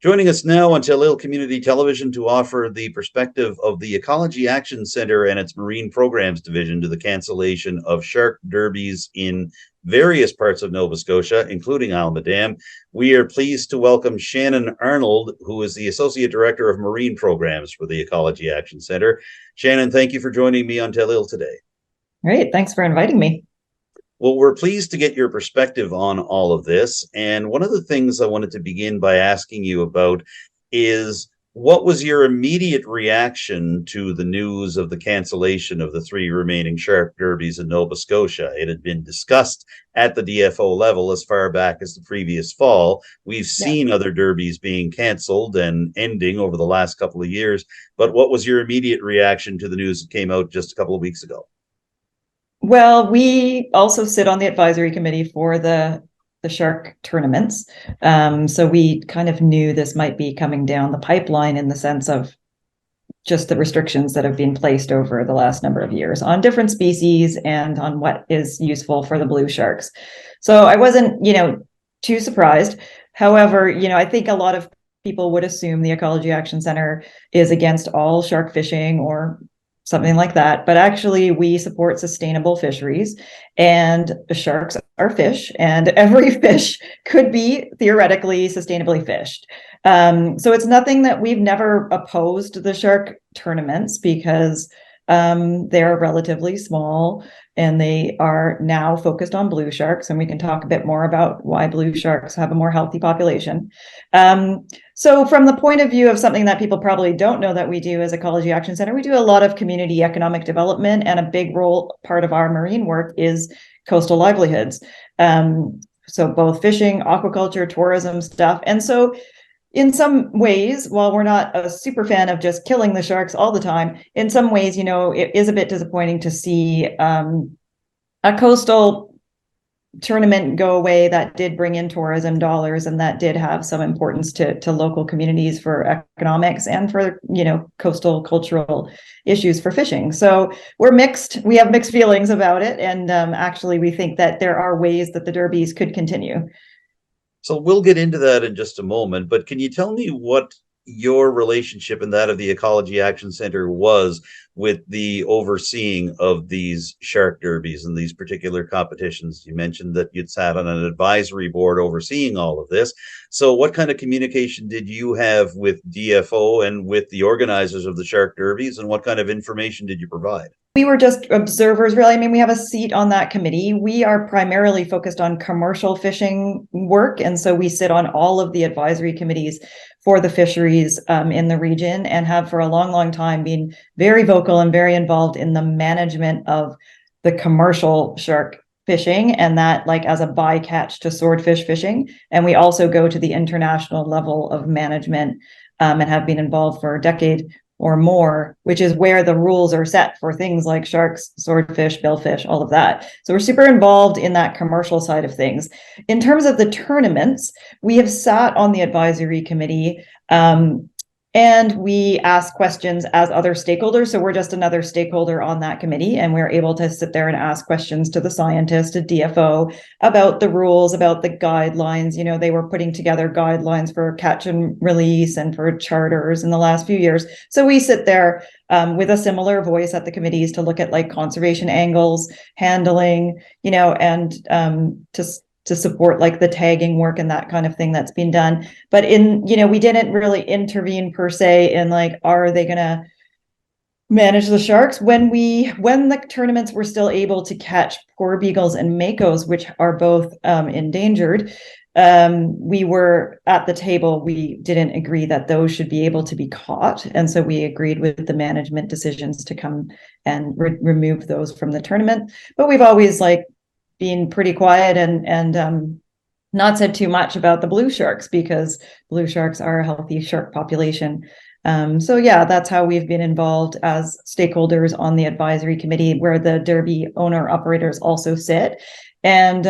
Joining us now on Telile Community Television to offer the perspective of the Ecology Action Centre and its Marine Programs Division to the cancellation of shark derbies in various parts of Nova Scotia, including Alma Dam. We are pleased to welcome Shannon Arnold, who is the Associate Director of Marine Programs for the Ecology Action Centre. Shannon, thank you for joining me on Telile today. Great, thanks for inviting me. Well, we're pleased to get your perspective on all of this. And one of the things I wanted to begin by asking you about is, what was your immediate reaction to the news of the cancellation of the 3 remaining shark derbies in Nova Scotia? It had been discussed at the DFO level as far back as the previous fall. We've seen other derbies being canceled and ending over the last couple of years. But what was your immediate reaction to the news that came out just a couple of weeks ago? Well, we also sit on the advisory committee for the shark tournaments. So we kind of knew this might be coming down the pipeline in the sense of just the restrictions that have been placed over the last number of years on different species and on what is useful for the blue sharks. So I wasn't, too surprised. However, I think a lot of people would assume the Ecology Action Centre is against all shark fishing or something like that. But actually, we support sustainable fisheries, and sharks are fish, and every fish could be theoretically sustainably fished. So it's nothing that we've never opposed the shark tournaments because they're relatively small and they are now focused on blue sharks. And we can talk a bit more about why blue sharks have a more healthy population. So from the point of view of something that people probably don't know that we do as Ecology Action Centre, we do a lot of community economic development, and a big part of our marine work is coastal livelihoods. So both fishing, aquaculture, tourism stuff. And so in some ways, while we're not a super fan of just killing the sharks all the time, in some ways, it is a bit disappointing to see a coastal tournament go away that did bring in tourism dollars and that did have some importance to local communities for economics and for coastal cultural issues for fishing. So we're mixed. We have mixed feelings about it, and actually we think that there are ways that the derbies could continue. So we'll get into that in just a moment, but can you tell me what your relationship and that of the Ecology Action Centre was with the overseeing of these shark derbies and these particular competitions? You mentioned that you'd sat on an advisory board overseeing all of this. So what kind of communication did you have with DFO and with the organizers of the shark derbies, and what kind of information did you provide? We were just observers, really. I mean, we have a seat on that committee. We are primarily focused on commercial fishing work, and so we sit on all of the advisory committees for the fisheries in the region, and have for a long, long time been very vocal and very involved in the management of the commercial shark fishing, and that as a bycatch to swordfish fishing. And we also go to the international level of management and have been involved for a decade or more, which is where the rules are set for things like sharks, swordfish, billfish, all of that. So we're super involved in that commercial side of things. In terms of the tournaments, we have sat on the advisory committee and we ask questions as other stakeholders. So we're just another stakeholder on that committee, and we're able to sit there and ask questions to the scientists, to DFO, about the rules, about the guidelines. They were putting together guidelines for catch and release and for charters in the last few years. So we sit there with a similar voice at the committees to look at conservation angles, handling, and to support the tagging work and that kind of thing that's been done. But we didn't really intervene per se in are they going to manage the sharks? When the tournaments were still able to catch porbeagles and makos, which are both endangered, we were at the table. We didn't agree that those should be able to be caught, and so we agreed with the management decisions to come and remove those from the tournament. But we've always being pretty quiet and not said too much about the blue sharks, because blue sharks are a healthy shark population. So yeah, that's how we've been involved as stakeholders on the advisory committee, where the derby owner operators also sit. And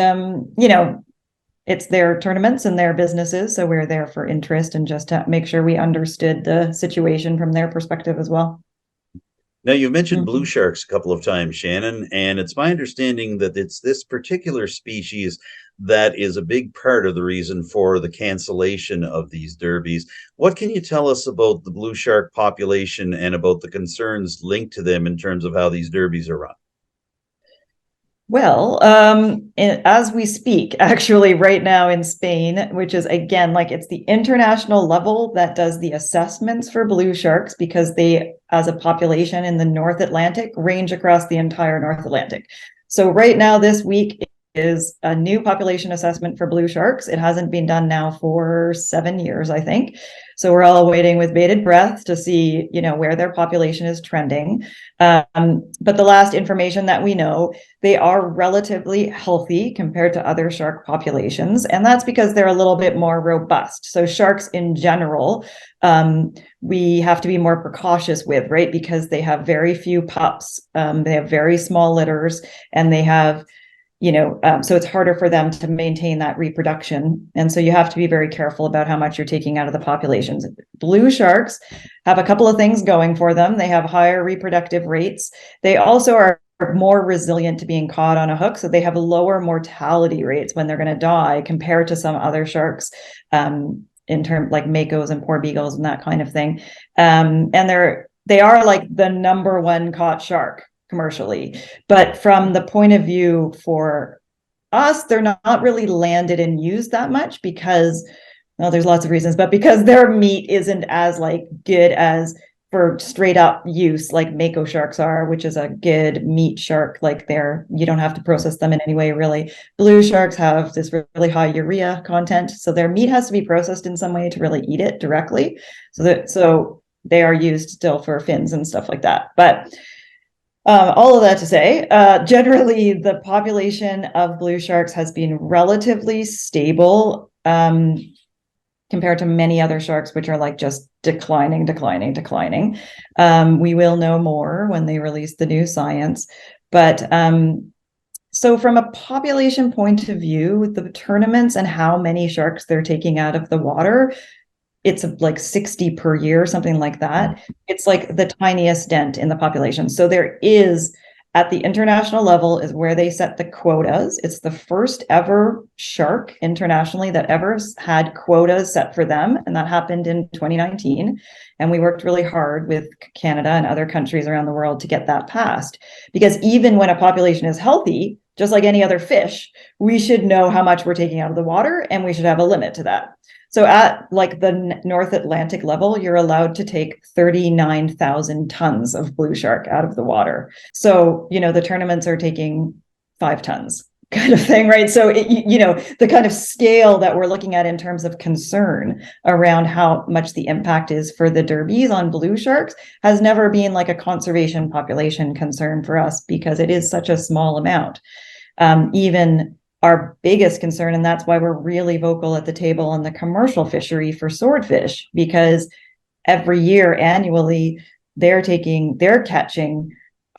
it's their tournaments and their businesses, so we're there for interest and just to make sure we understood the situation from their perspective as well. Now, you mentioned blue Mhm. sharks a couple of times, Shannon, and it's my understanding that it's this particular species that is a big part of the reason for the cancellation of these derbies. What can you tell us about the blue shark population and about the concerns linked to them in terms of how these derbies are run? Well, as we speak, actually, right now in Spain, which is again, like it's the international level that does the assessments for blue sharks because they, as a population in the North Atlantic, range across the entire North Atlantic. So, right now, this week is a new population assessment for blue sharks. It hasn't been done now for 7 years, I think. So, we're all waiting with bated breath to see, where their population is trending. But the last information that we know, they are relatively healthy compared to other shark populations. And that's because they're a little bit more robust. So sharks in general, we have to be more precautious with, right? Because they have very few pups, they have very small litters, and they have, so it's harder for them to maintain that reproduction. And so you have to be very careful about how much you're taking out of the populations. Blue sharks have a couple of things going for them. They have higher reproductive rates. They also are more resilient to being caught on a hook. So they have lower mortality rates when they're going to die compared to some other sharks, in terms like makos and poor beagles and that kind of thing. And they are like the number one caught shark commercially. But from the point of view for us, they're not really landed and used that much because, well, there's lots of reasons, but because their meat isn't as like good as for straight up use like mako sharks are, which is a good meat shark. Like you don't have to process them in any way really. Blue sharks have this really high urea content, so their meat has to be processed in some way to really eat it directly. So they are used still for fins and stuff like that. But all of that to say, generally the population of blue sharks has been relatively stable, compared to many other sharks, which are like just declining. We will know more when they release the new science. But so from a population point of view, with the tournaments and how many sharks they're taking out of the water, it's like 60 per year, something like that. It's like the tiniest dent in the population. So there is, at the international level, is where they set the quotas. It's the first ever shark internationally that ever had quotas set for them. And that happened in 2019. And we worked really hard with Canada and other countries around the world to get that passed. Because even when a population is healthy, just like any other fish, we should know how much we're taking out of the water, and we should have a limit to that. So at like the North Atlantic level, you're allowed to take 39,000 tons of blue shark out of the water. So, the tournaments are taking 5 tons kind of thing, right? So, the kind of scale that we're looking at in terms of concern around how much the impact is for the derbies on blue sharks has never been like a conservation population concern for us because it is such a small amount. Even our biggest concern, and that's why we're really vocal at the table on the commercial fishery for swordfish, because every year annually they're catching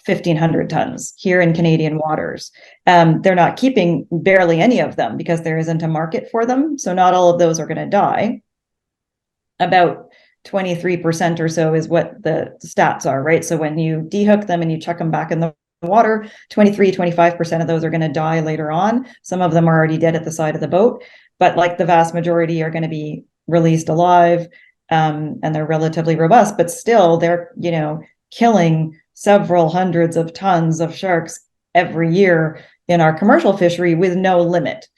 1,500 tons here in Canadian waters. They're not keeping barely any of them because there isn't a market for them. So not all of those are going to die. About 23% or so is what the stats are, right? So when you dehook them and you chuck them back in the water, 25% of those are going to die later on. Some of them are already dead at the side of the boat, but like the vast majority are going to be released alive, and they're relatively robust, but still they're, killing several hundreds of tons of sharks every year in our commercial fishery with no limit.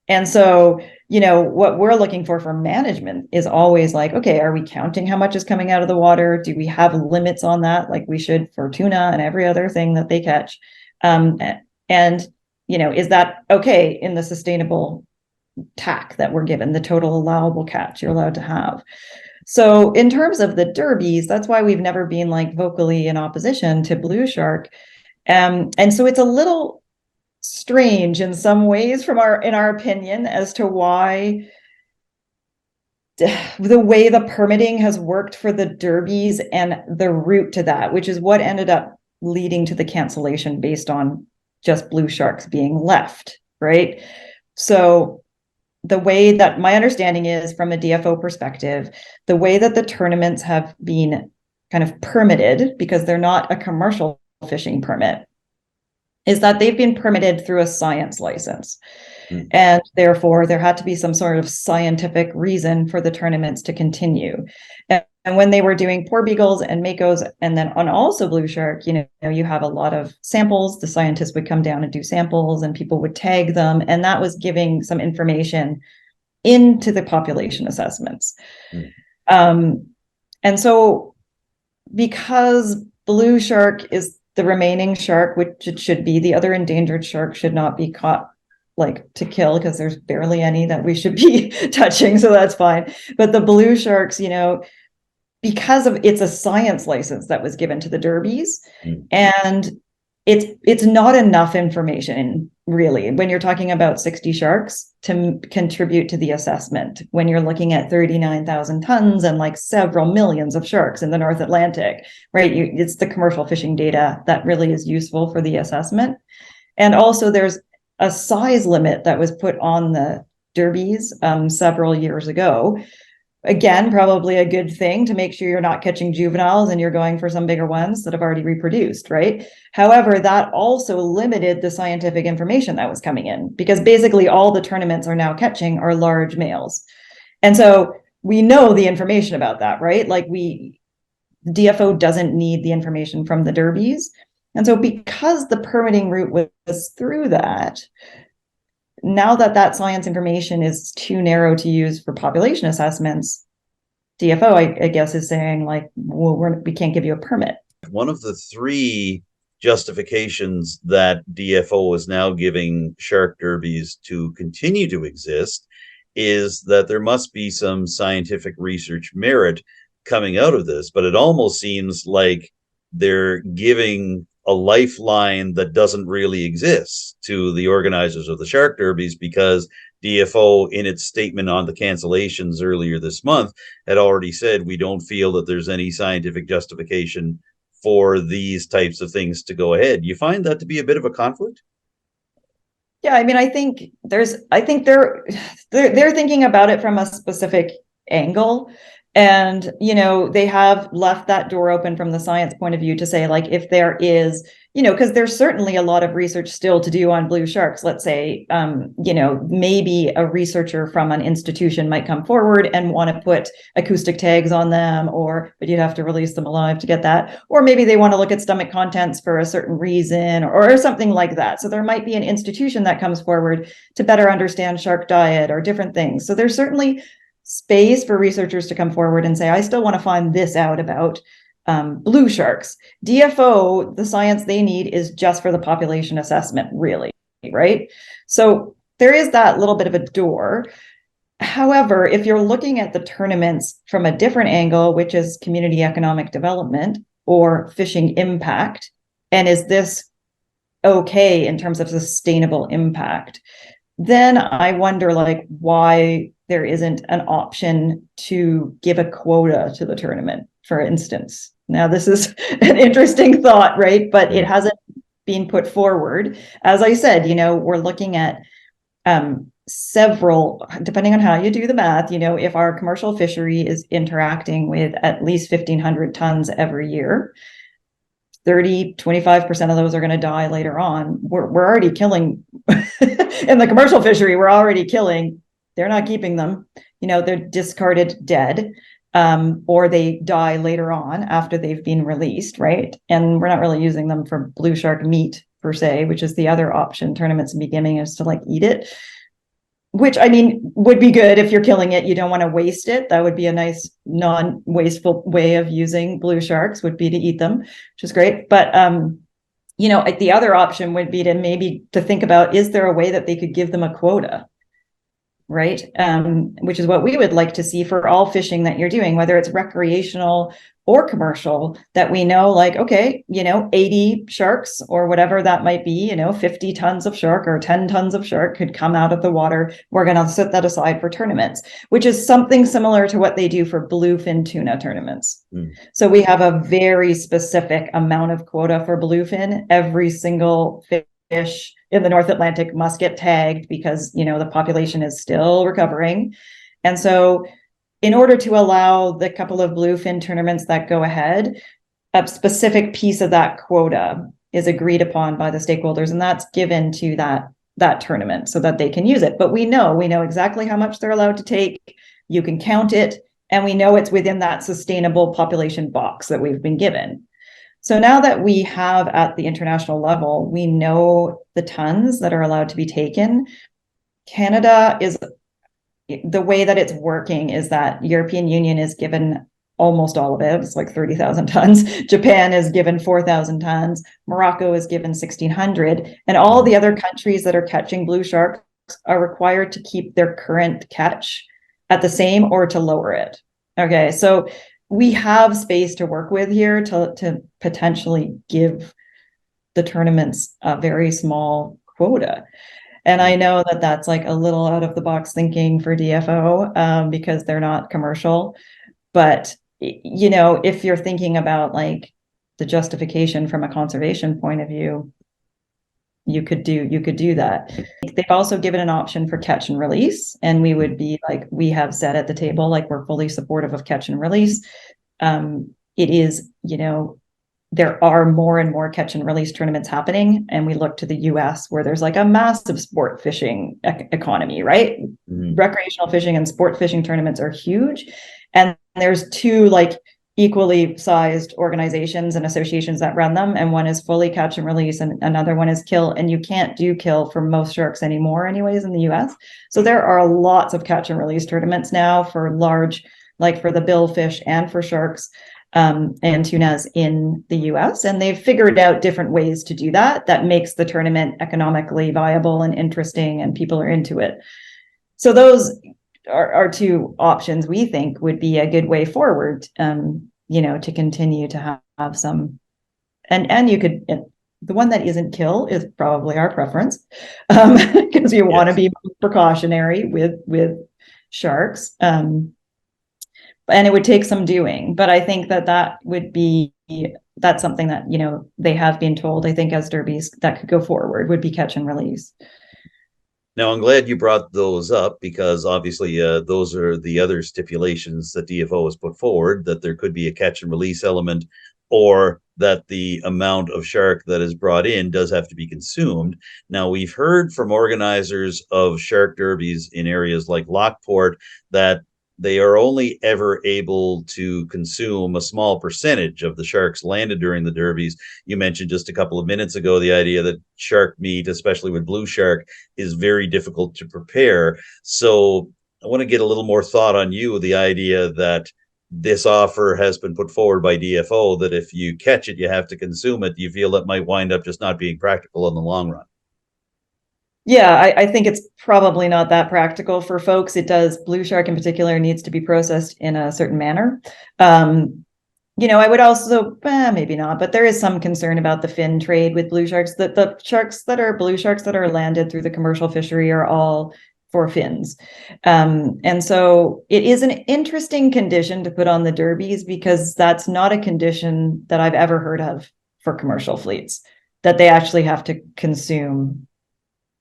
And so, what we're looking for management is always like, okay, are we counting how much is coming out of the water? Do we have limits on that? Like we should for tuna and every other thing that they catch. And, is that okay in the sustainable TAC that we're given, the total allowable catch you're allowed to have? So in terms of the derbies, that's why we've never been like vocally in opposition to blue shark. And so it's a little strange in some ways in our opinion as to why the way the permitting has worked for the derbies and the route to that, which is what ended up leading to the cancellation based on just blue sharks being left, right? So the way that my understanding is from a DFO perspective, the way that the tournaments have been kind of permitted, because they're not a commercial fishing permit, is that they've been permitted through a science license. And therefore, there had to be some sort of scientific reason for the tournaments to continue. And when they were doing porbeagles and makos, and then on also blue shark, you know, you have a lot of samples. The scientists would come down and do samples, and people would tag them, and that was giving some information into the population assessments. And so, because blue shark is the remaining shark, which it should be, the other endangered shark should not be caught like to kill, because there's barely any that we should be touching, so that's fine. But the blue sharks, you know, because of it's a science license that was given to the derbies, and it's not enough information really when you're talking about 60 sharks to contribute to the assessment, when you're looking at 39,000 tons and like several millions of sharks in the North Atlantic, right? It's the commercial fishing data that really is useful for the assessment. And also there's a size limit that was put on the derbies several years ago. Again, probably a good thing to make sure you're not catching juveniles and you're going for some bigger ones that have already reproduced, right? However, that also limited the scientific information that was coming in, because basically all the tournaments are now catching are large males. And so we know the information about that, right? Like DFO doesn't need the information from the derbies. And so because the permitting route was through that, now that science information is too narrow to use for population assessments, DFO, I guess, is saying like, well, we can't give you a permit. One of the three justifications that DFO is now giving shark derbies to continue to exist is that there must be some scientific research merit coming out of this. But it almost seems like they're giving a lifeline that doesn't really exist to the organizers of the shark derbies, because DFO, in its statement on the cancellations earlier this month, had already said we don't feel that there's any scientific justification for these types of things to go ahead. You find that to be a bit of a conflict? Yeah, I mean, I think they're thinking about it from a specific angle. And, you know, they have left that door open from the science point of view to say, like, if there is, you know, because there's certainly a lot of research still to do on blue sharks. Let's say, you know, maybe a researcher from an institution might come forward and want to put acoustic tags on them, but you'd have to release them alive to get that. Or maybe they want to look at stomach contents for a certain reason, or something like that. So there might be an institution that comes forward to better understand shark diet or different things. So there's certainly space for researchers to come forward and say, I still want to find this out about blue sharks. DFO, the science they need is just for the population assessment, really, right? So there is that little bit of a door. However, if you're looking at the tournaments from a different angle, which is community economic development or fishing impact, and is this okay in terms of sustainable impact, then I wonder, like, why there isn't an option to give a quota to the tournament, for instance. Now, this is an interesting thought, right? But it hasn't been put forward. As I said, you know, we're looking at several, depending on how you do the math, you know, if our commercial fishery is interacting with at least 1,500 tons every year, 25% of those are going to die later on. We're already killing in the commercial fishery. We're already killing. They're not keeping them. You know, they're discarded dead, or they die later on after they've been released, right? And we're not really using them for blue shark meat per se, which is the other option tournaments be giving, is to like eat it, which, I mean, would be good if you're killing it. You don't want to waste it. That would be a nice non-wasteful way of using blue sharks, would be to eat them, which is great. But, you know, the other option would be to maybe to think about, is there a way that they could give them a quota, right? Which is what we would like to see for all fishing that you're doing, whether it's recreational or commercial, that we know, like, okay, you know, 80 sharks or whatever that might be, you know, 50 tons of shark or 10 tons of shark could come out of the water. We're going to set that aside for tournaments, which is something similar to what they do for bluefin tuna tournaments. So we have a very specific amount of quota for bluefin. Every single fish in the North Atlantic must get tagged, because, you know, the population is still recovering. And so in order to allow the couple of bluefin tournaments that go ahead, a specific piece of that quota is agreed upon by the stakeholders, and that's given to that tournament so that they can use it. But we know exactly how much they're allowed to take. You can count it, and we know it's within that sustainable population box that we've been given. So now that we have at the international level, we know the tons that are allowed to be taken. Canada is, the way that it's working is that European Union is given almost all of it. It's like 30,000 tons. Japan is given 4,000 tons. Morocco is given 1,600. And all the other countries that are catching blue sharks are required to keep their current catch at the same or to lower it. Okay, so we have space to work with here to potentially give the tournaments a very small quota. And I know that that's like a little out of the box thinking for DFO because they're not commercial. But, you know, if you're thinking about like the justification from a conservation point of view, you could do that. They've also given an option for catch and release, and we would be like, we have said at the table, like we're fully supportive of catch and release. It is, you know, there are more and more catch and release tournaments happening, and we look to the US where there's like a massive sport fishing economy, right? Mm-hmm. Recreational fishing and sport fishing tournaments are huge, and there's two like equally sized organizations and associations that run them, and one is fully catch and release and another one is kill, and you can't do kill for most sharks anymore anyways in the US. So there are lots of catch and release tournaments now for large, like for the billfish and for sharks and tunas in the US, and they've figured out different ways to do that makes the tournament economically viable and interesting and people are into it. So those are two options we think would be a good way forward, you know, to continue to have some, and you could, the one that isn't kill is probably our preference, because you want to be precautionary with sharks, and it would take some doing, but I think that would be, that's something that, you know, they have been told, I think as derbies that could go forward would be catch and release. Now, I'm glad you brought those up because obviously those are the other stipulations that DFO has put forward, that there could be a catch and release element, or that the amount of shark that is brought in does have to be consumed. Now, we've heard from organizers of shark derbies in areas like Lockport that they are only ever able to consume a small percentage of the sharks landed during the derbies. You mentioned just a couple of minutes ago the idea that shark meat, especially with blue shark, is very difficult to prepare. So I want to get a little more thought on you, the idea that this offer has been put forward by DFO, that if you catch it, you have to consume it. Do you feel that might wind up just not being practical in the long run? Yeah, I think it's probably not that practical for folks. It does, blue shark in particular needs to be processed in a certain manner. You know, I would also, maybe not, but there is some concern about the fin trade with blue sharks. That the sharks that are blue sharks that are landed through the commercial fishery are all for fins. And so it is an interesting condition to put on the derbies, because that's not a condition that I've ever heard of for commercial fleets, that they actually have to consume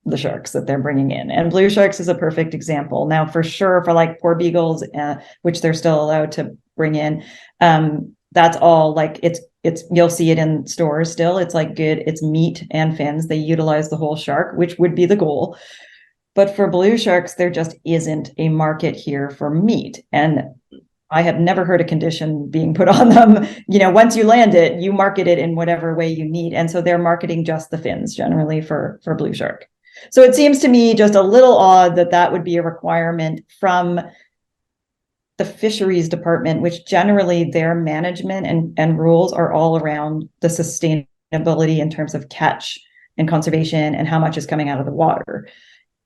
the sharks that they're bringing in. And blue sharks is a perfect example. Now, for sure, for like poor beagles, which they're still allowed to bring in, that's all like, it's you'll see it in stores still. It's like good, it's meat and fins. They utilize the whole shark, which would be the goal. But for blue sharks, there just isn't a market here for meat. And I have never heard a condition being put on them. You know, once you land it, you market it in whatever way you need. And so they're marketing just the fins generally for blue shark. So it seems to me just a little odd that would be a requirement from the fisheries department, which generally their management and rules are all around the sustainability in terms of catch and conservation and how much is coming out of the water.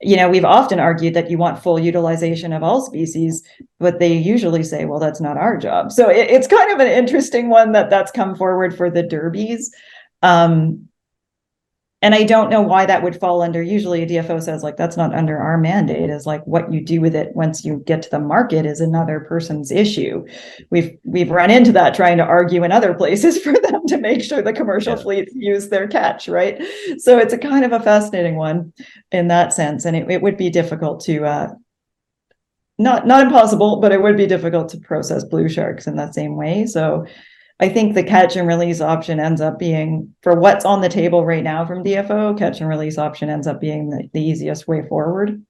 You know, we've often argued that you want full utilization of all species, but they usually say, well, that's not our job. So it's kind of an interesting one that's come forward for the derbies. And I don't know why that would fall under, usually a DFO says like, that's not under our mandate, is like what you do with it once you get to the market is another person's issue. We've run into that trying to argue in other places for them to make sure the commercial fleets use their catch, right? So it's a kind of a fascinating one in that sense. And it would be difficult to not impossible, but it would be difficult to process blue sharks in that same way. So I think the catch and release option ends up being, for what's on the table right now from DFO, catch and release option ends up being the easiest way forward.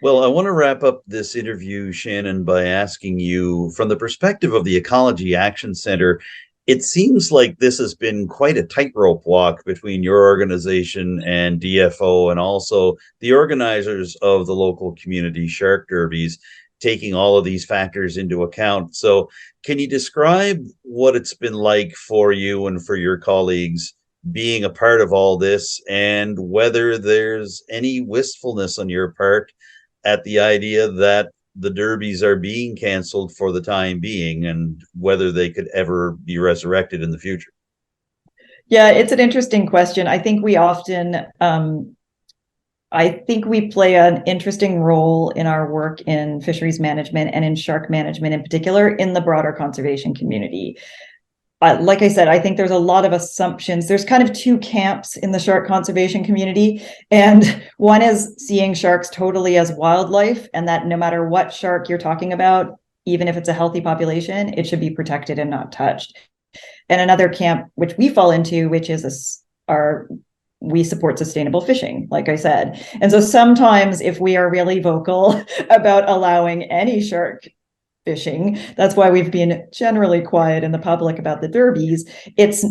Well, I want to wrap up this interview, Shannon, by asking you, from the perspective of the Ecology Action Centre, it seems like this has been quite a tightrope walk between your organization and DFO, and also the organizers of the local community shark derbies, taking all of these factors into account. So, can you describe what it's been like for you and for your colleagues being a part of all this, and whether there's any wistfulness on your part at the idea that the derbies are being canceled for the time being, and whether they could ever be resurrected in the future? Yeah, it's an interesting question. I think we often, I think we play an interesting role in our work in fisheries management and in shark management in particular in the broader conservation community. Like I said, I think there's a lot of assumptions. There's kind of two camps in the shark conservation community. And one is seeing sharks totally as wildlife, and that no matter what shark you're talking about, even if it's a healthy population, it should be protected and not touched. And another camp, which we fall into, which is we support sustainable fishing, like I said. And so sometimes if we are really vocal about allowing any shark fishing, that's why we've been generally quiet in the public about the derbies. It's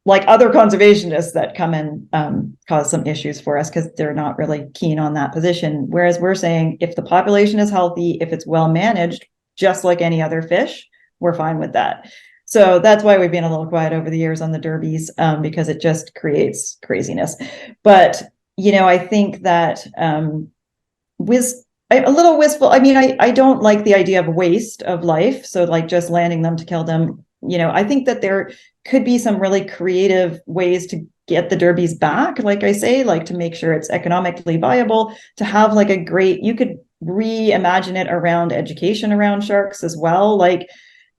like other conservationists that come and cause some issues for us because they're not really keen on that position. Whereas we're saying if the population is healthy, if it's well managed, just like any other fish, we're fine with that. So that's why we've been a little quiet over the years on the derbies, because it just creates craziness. But, I think that a little wistful. I mean, I don't like the idea of waste of life. So like just landing them to kill them, I think that there could be some really creative ways to get the derbies back. Like I say, like to make sure it's economically viable, to have like you could reimagine it around education around sharks as well. Like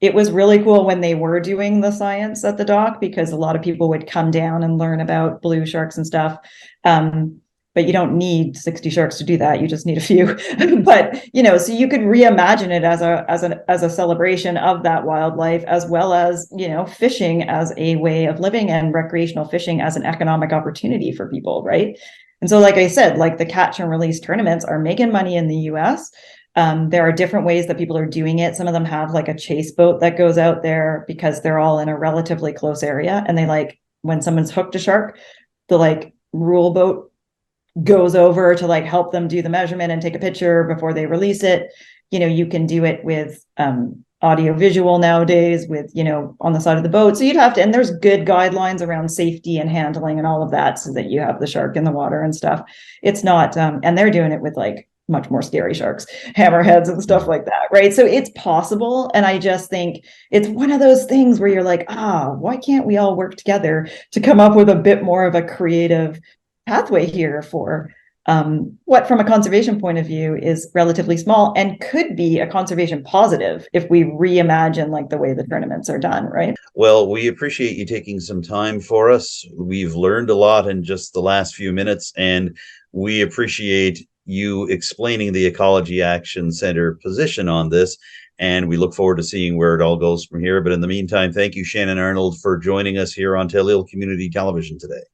it was really cool when they were doing the science at the dock, because a lot of people would come down and learn about blue sharks and stuff. But you don't need 60 sharks to do that. You just need a few. But, so you could reimagine it as a celebration of that wildlife, as well as, fishing as a way of living and recreational fishing as an economic opportunity for people, right? And so, like I said, like the catch and release tournaments are making money in the US. There are different ways that people are doing it. Some of them have like a chase boat that goes out there because they're all in a relatively close area. And they when someone's hooked a shark, the rule boat goes over to help them do the measurement and take a picture before they release it. You can do it with audio visual nowadays with, on the side of the boat. So you'd have to, and there's good guidelines around safety and handling and all of that so that you have the shark in the water and stuff. It's not, and they're doing it with much more scary sharks, hammerheads and stuff like that, right? So it's possible. And I just think it's one of those things where you're like, why can't we all work together to come up with a bit more of a creative pathway here for what from a conservation point of view is relatively small and could be a conservation positive if we reimagine the way the tournaments are done, right? Well, we appreciate you taking some time for us. We've learned a lot in just the last few minutes, and we appreciate you explaining the Ecology Action Centre position on this, and we look forward to seeing where it all goes from here. But in the meantime, thank you, Shannon Arnold, for joining us here on Telile Community Television today.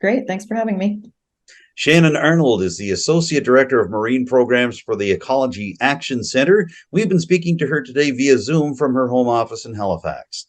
Great. Thanks for having me. Shannon Arnold is the Associate Director of Marine Programs for the Ecology Action Centre. We've been speaking to her today via Zoom from her home office in Halifax.